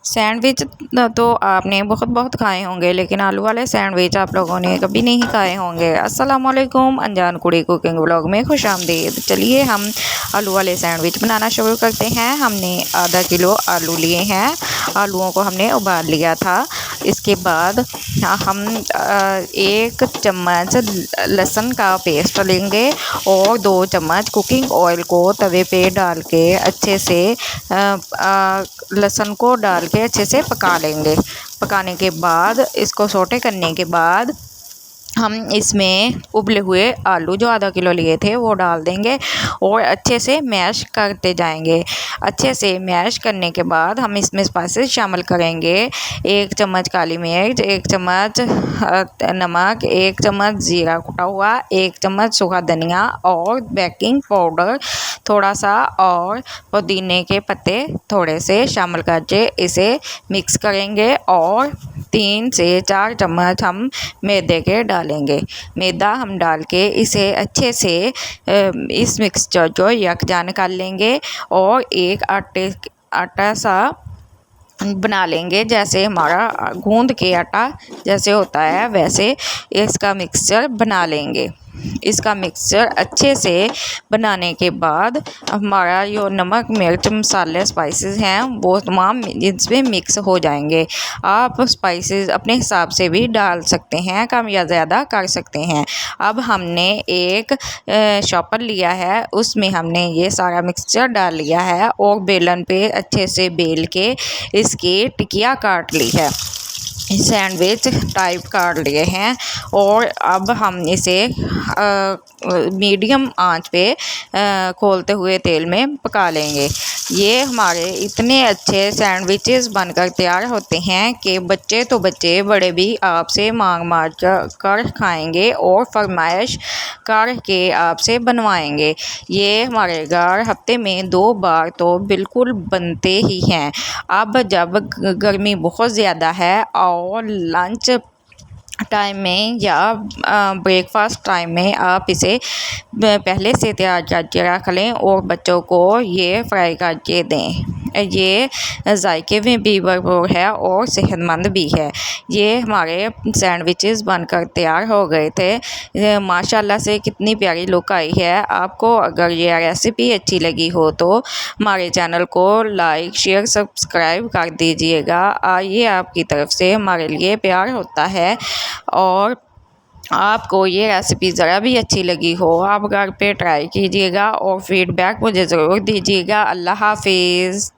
Sandwich तो आपने बहुत बहुत खाए होंगे, लेकिन आलू वाले सैंडविच आप लोगों ने कभी नहीं खाए होंगे। अस्सलाम वालेकुम, अनजान कुड़ी कुकिंग व्लॉग में खुशामदीद। चलिए हम आलू वाले सैंडविच बनाना शुरू करते हैं। हमने आधा किलो आलू लिए हैं। आलूओं को हमने उबाल लिया था। इसके बाद हम 1 चम्मच लहसुन का पेस्ट लेंगे और 2 चम्मच कुकिंग ऑयल को तवे पे डाल के अच्छे से लहसुन को डाल के अच्छे से पका लेंगे। पकाने के बाद इसको सौटे करने के बाद हम इसमें उबले हुए आलू जो आधा किलो लिए थे वो डाल देंगे और अच्छे से मैश करते जाएंगे। अच्छे से मैश करने के बाद हम इसमें स्पाइसेस शामिल करेंगे। 1 चम्मच काली मिर्च, 1 चम्मच नमक, 1 चम्मच ज़ीरा कुटा हुआ, 1 चम्मच सूखा धनिया और बेकिंग पाउडर थोड़ा सा और पुदीने के पत्ते थोड़े से शामिल करके इसे मिक्स करेंगे और 3 से 4 चम्मच हम मैदे के डालेंगे। मैदा हम डाल के इसे अच्छे से इस मिक्सचर को यकजान कर लेंगे और एक आटा सा बना लेंगे। जैसे हमारा गूंद के आटा जैसे होता है वैसे इसका मिक्सचर बना लेंगे। इसका मिक्सचर अच्छे से बनाने के बाद हमारा जो नमक मिर्च मसाले स्पाइसेस हैं वो तमाम इसमें मिक्स हो जाएंगे। आप स्पाइसेस अपने हिसाब से भी डाल सकते हैं, कम या ज़्यादा कर सकते हैं। अब हमने एक शॉपर लिया है, उसमें हमने ये सारा मिक्सचर डाल लिया है और बेलन पे अच्छे से बेल के इसकी टिकिया काट ली है। सैंडविच टाइप काट लिए हैं और अब हम इसे मीडियम आंच पे खोलते हुए तेल में पका लेंगे। ये हमारे इतने अच्छे सैंडविचेस बनकर तैयार होते हैं कि बच्चे तो बच्चे बड़े भी आपसे मांग कर खाएंगे और फरमाइश करके आपसे बनवाएंगे। ये हमारे घर हफ्ते में 2 बार तो बिल्कुल बनते ही हैं। अब जब गर्मी बहुत ज़्यादा है और लंच टाइम में या ब्रेकफास्ट टाइम में आप इसे पहले से तैयार करके रख लें और बच्चों को ये फ्राई करके दें। ये जायके में भी भरपूर है और सेहतमंद भी है। ये हमारे सैंडविचेस बनकर तैयार हो गए थे। माशाल्लाह से कितनी प्यारी लुक आई है। आपको अगर ये रेसिपी अच्छी लगी हो तो हमारे चैनल को लाइक शेयर सब्सक्राइब कर दीजिएगा। ये आपकी तरफ से हमारे लिए प्यार होता है। और आपको ये रेसिपी ज़रा भी अच्छी लगी हो आप घर पे ट्राई कीजिएगा और फीडबैक मुझे ज़रूर दीजिएगा। अल्लाह हाफिज़।